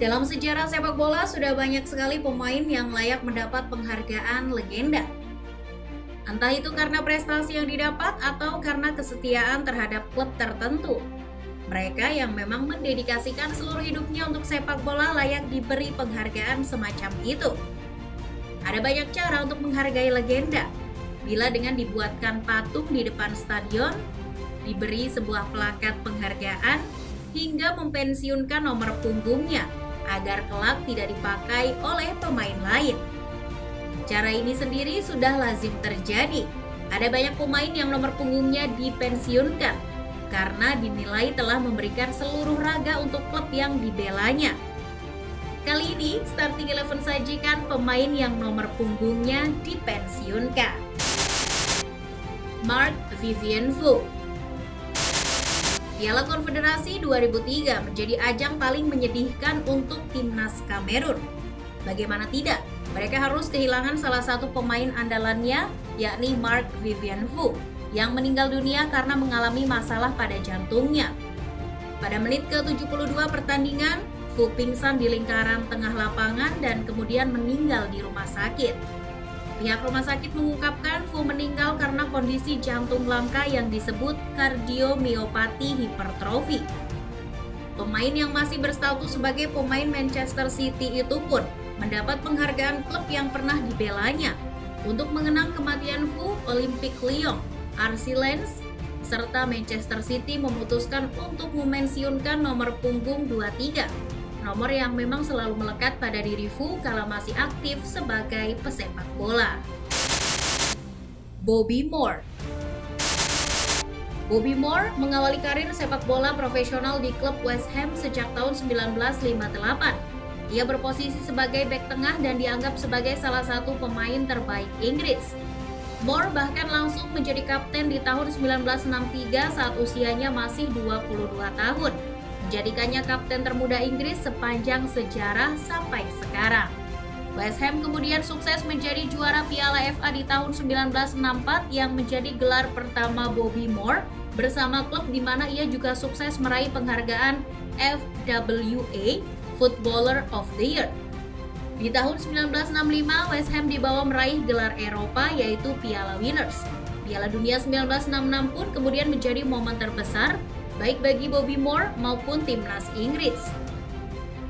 Dalam sejarah sepak bola sudah banyak sekali pemain yang layak mendapat penghargaan legenda. Entah itu karena prestasi yang didapat atau karena kesetiaan terhadap klub tertentu. Mereka yang memang mendedikasikan seluruh hidupnya untuk sepak bola layak diberi penghargaan semacam itu. Ada banyak cara untuk menghargai legenda. Bila dengan dibuatkan patung di depan stadion, diberi sebuah plakat penghargaan, hingga mempensiunkan nomor punggungnya agar kelak tidak dipakai oleh pemain lain. Cara ini sendiri sudah lazim terjadi. Ada banyak pemain yang nomor punggungnya dipensiunkan karena dinilai telah memberikan seluruh raga untuk klub yang dibelanya. Kali ini, Starting Eleven sajikan pemain yang nomor punggungnya dipensiunkan. Mark Vivian Foe. Piala Konfederasi 2003 menjadi ajang paling menyedihkan untuk timnas Kamerun. Bagaimana tidak, mereka harus kehilangan salah satu pemain andalannya, yakni Mark Vivian Foe, yang meninggal dunia karena mengalami masalah pada jantungnya. Pada menit ke-72 pertandingan, Foe pingsan di lingkaran tengah lapangan dan kemudian meninggal di rumah sakit. Pihak rumah sakit mengungkapkan Foe meninggal karena kondisi jantung langka yang disebut kardiomiopati hipertrofi. Pemain yang masih berstatus sebagai pemain Manchester City itu pun mendapat penghargaan klub yang pernah dibelanya. Untuk mengenang kematian Foe, Olympique Lyon, RC Lens, serta Manchester City memutuskan untuk memensiunkan nomor punggung 23. Nomor yang memang selalu melekat pada diri Foe kala masih aktif sebagai pesepak bola. Bobby Moore. Bobby Moore mengawali karir sepak bola profesional di klub West Ham sejak tahun 1958. Ia berposisi sebagai bek tengah dan dianggap sebagai salah satu pemain terbaik Inggris. Moore bahkan langsung menjadi kapten di tahun 1963 saat usianya masih 22 tahun. Menjadikannya kapten termuda Inggris sepanjang sejarah sampai sekarang. West Ham kemudian sukses menjadi juara Piala FA di tahun 1964 yang menjadi gelar pertama Bobby Moore bersama klub di mana ia juga sukses meraih penghargaan FWA Footballer of the Year. Di tahun 1965, West Ham dibawa meraih gelar Eropa yaitu Piala Winners. Piala Dunia 1966 pun kemudian menjadi momen terbesar baik bagi Bobby Moore maupun timnas Inggris.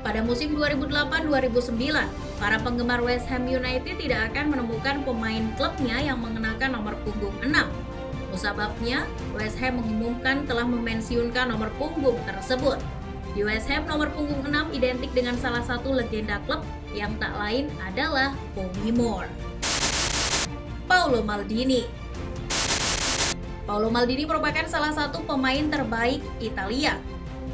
Pada musim 2008-2009, para penggemar West Ham United tidak akan menemukan pemain klubnya yang mengenakan nomor punggung 6. Musababnya, West Ham mengumumkan telah memensiunkan nomor punggung tersebut. Di West Ham, nomor punggung 6 identik dengan salah satu legenda klub yang tak lain adalah Bobby Moore. Paolo Maldini. Paolo Maldini merupakan salah satu pemain terbaik Italia.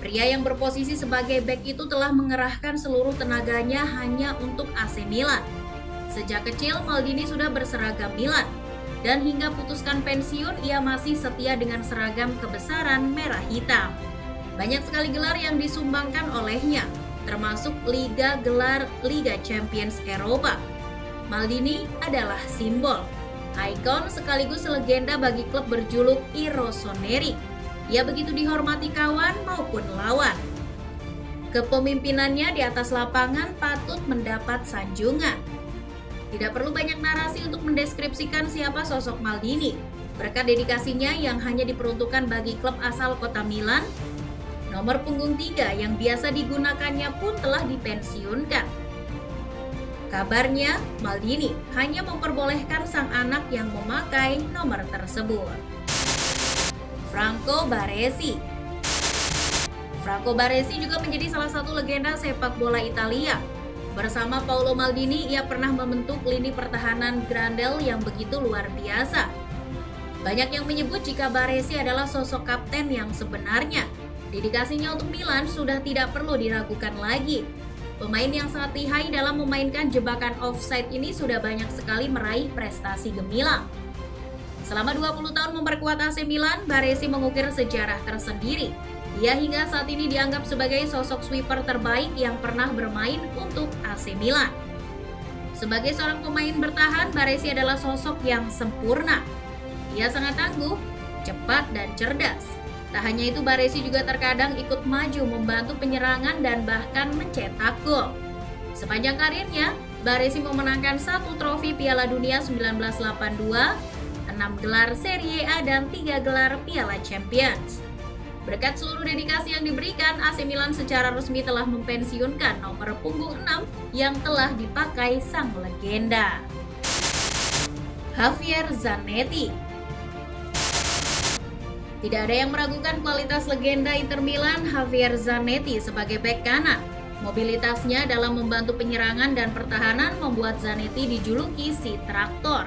Pria yang berposisi sebagai bek itu telah mengerahkan seluruh tenaganya hanya untuk AC Milan. Sejak kecil, Maldini sudah berseragam Milan. Dan hingga putuskan pensiun, ia masih setia dengan seragam kebesaran merah hitam. Banyak sekali gelar yang disumbangkan olehnya, termasuk gelar Liga Champions Eropa. Maldini adalah simbol, ikon sekaligus legenda bagi klub berjuluk I Rossoneri. Ia begitu dihormati kawan maupun lawan. Kepemimpinannya di atas lapangan patut mendapat sanjungan. Tidak perlu banyak narasi untuk mendeskripsikan siapa sosok Maldini. Berkat dedikasinya yang hanya diperuntukkan bagi klub asal kota Milan, nomor punggung 3 yang biasa digunakannya pun telah dipensiunkan. Kabarnya, Maldini hanya memperbolehkan sang anak yang memakai nomor tersebut. Franco Baresi. Franco Baresi juga menjadi salah satu legenda sepak bola Italia. Bersama Paolo Maldini, ia pernah membentuk lini pertahanan Grandel yang begitu luar biasa. Banyak yang menyebut jika Baresi adalah sosok kapten yang sebenarnya. Dedikasinya untuk Milan sudah tidak perlu diragukan lagi. Pemain yang sangat lihai dalam memainkan jebakan offside ini sudah banyak sekali meraih prestasi gemilang. Selama 20 tahun memperkuat AC Milan, Baresi mengukir sejarah tersendiri. Ia hingga saat ini dianggap sebagai sosok sweeper terbaik yang pernah bermain untuk AC Milan. Sebagai seorang pemain bertahan, Baresi adalah sosok yang sempurna. Ia sangat tangguh, cepat dan cerdas. Tak hanya itu, Baresi juga terkadang ikut maju membantu penyerangan dan bahkan mencetak gol. Sepanjang karirnya, Baresi memenangkan 1 trofi Piala Dunia 1982, 6 gelar Serie A dan 3 gelar Piala Champions. Berkat seluruh dedikasi yang diberikan, AC Milan secara resmi telah mempensiunkan nomor punggung 6 yang telah dipakai sang legenda. Javier Zanetti. Tidak ada yang meragukan kualitas legenda Inter Milan Javier Zanetti sebagai bek kanan. Mobilitasnya dalam membantu penyerangan dan pertahanan membuat Zanetti dijuluki si traktor.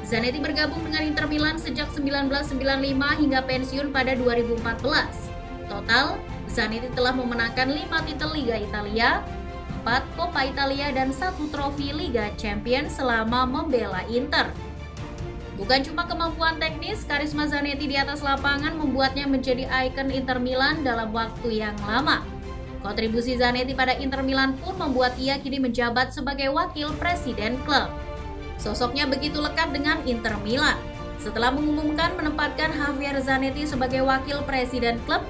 Zanetti bergabung dengan Inter Milan sejak 1995 hingga pensiun pada 2014. Total, Zanetti telah memenangkan 5 titel Liga Italia, 4 Coppa Italia, dan 1 trofi Liga Champions selama membela Inter. Bukan cuma kemampuan teknis, karisma Zanetti di atas lapangan membuatnya menjadi ikon Inter Milan dalam waktu yang lama. Kontribusi Zanetti pada Inter Milan pun membuat ia kini menjabat sebagai wakil presiden klub. Sosoknya begitu lekat dengan Inter Milan. Setelah mengumumkan menempatkan Javier Zanetti sebagai wakil presiden klub,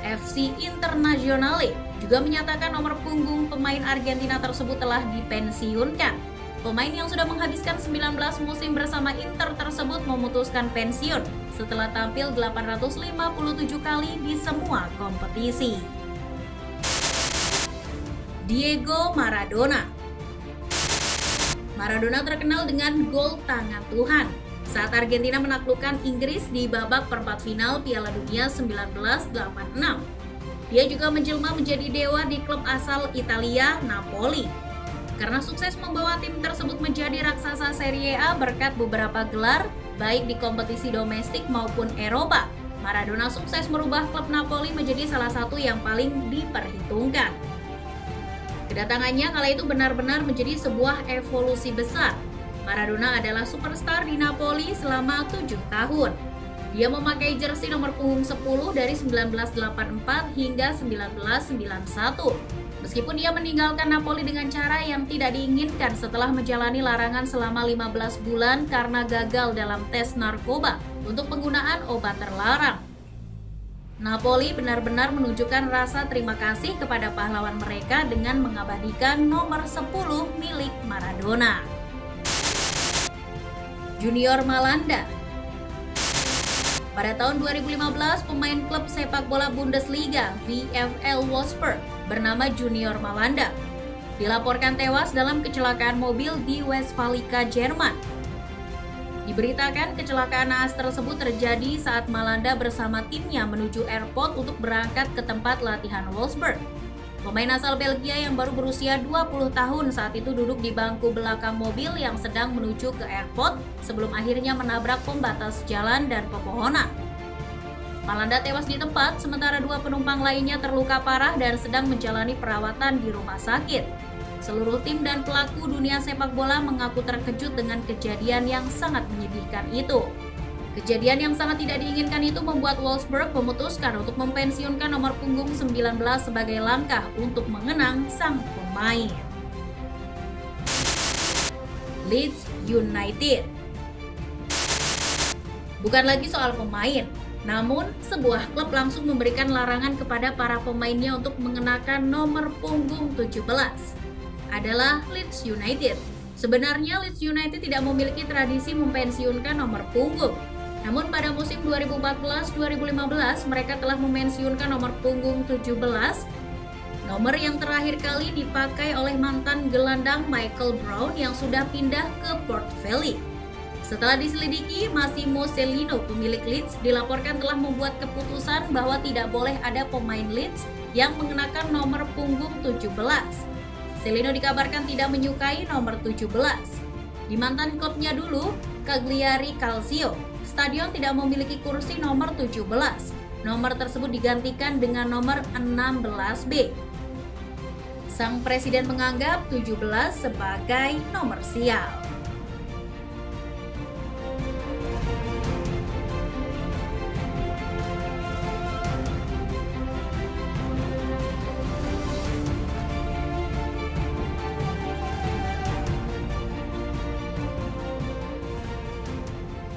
FC Internazionale juga menyatakan nomor punggung pemain Argentina tersebut telah dipensiunkan. Pemain yang sudah menghabiskan 19 musim bersama Inter tersebut memutuskan pensiun setelah tampil 857 kali di semua kompetisi. Diego Maradona. Maradona terkenal dengan gol tangan Tuhan saat Argentina menaklukkan Inggris di babak perempat final Piala Dunia 1986. Dia juga menjelma menjadi dewa di klub asal Italia, Napoli. Karena sukses membawa tim tersebut menjadi raksasa Serie A berkat beberapa gelar, baik di kompetisi domestik maupun Eropa, Maradona sukses merubah klub Napoli menjadi salah satu yang paling diperhitungkan. Kedatangannya kala itu benar-benar menjadi sebuah evolusi besar. Maradona adalah superstar di Napoli selama 7 tahun. Dia memakai jersey nomor punggung 10 dari 1984 hingga 1991. Meskipun dia meninggalkan Napoli dengan cara yang tidak diinginkan setelah menjalani larangan selama 15 bulan karena gagal dalam tes narkoba untuk penggunaan obat terlarang. Napoli benar-benar menunjukkan rasa terima kasih kepada pahlawan mereka dengan mengabadikan nomor 10 milik Maradona. Junior Malanda. Pada tahun 2015, pemain klub sepak bola Bundesliga VfL Wolfsburg bernama Junior Malanda dilaporkan tewas dalam kecelakaan mobil di Westfalica, Jerman. Diberitakan kecelakaan naas tersebut terjadi saat Malanda bersama timnya menuju airport untuk berangkat ke tempat latihan Wolfsburg. Pemain asal Belgia yang baru berusia 20 tahun saat itu duduk di bangku belakang mobil yang sedang menuju ke airport sebelum akhirnya menabrak pembatas jalan dan pepohonan. Malanda tewas di tempat, sementara 2 penumpang lainnya terluka parah dan sedang menjalani perawatan di rumah sakit. Seluruh tim dan pelaku dunia sepak bola mengaku terkejut dengan kejadian yang sangat menyedihkan itu. Kejadian yang sangat tidak diinginkan itu membuat Wolfsburg memutuskan untuk mempensiunkan nomor punggung 19 sebagai langkah untuk mengenang sang pemain. Leeds United. Bukan lagi soal pemain, namun sebuah klub langsung memberikan larangan kepada para pemainnya untuk mengenakan nomor punggung 17. Adalah Leeds United. Sebenarnya Leeds United tidak memiliki tradisi mempensiunkan nomor punggung. Namun pada musim 2014-2015 mereka telah memensiunkan nomor punggung 17, nomor yang terakhir kali dipakai oleh mantan gelandang Michael Brown yang sudah pindah ke Port Vale. Setelah diselidiki, Massimo Cellino, pemilik Leeds, dilaporkan telah membuat keputusan bahwa tidak boleh ada pemain Leeds yang mengenakan nomor punggung 17. Cellino dikabarkan tidak menyukai nomor 17. Di mantan klubnya dulu, Cagliari Calcio, stadion tidak memiliki kursi nomor 17. Nomor tersebut digantikan dengan nomor 16B. Sang presiden menganggap 17 sebagai nomor sial.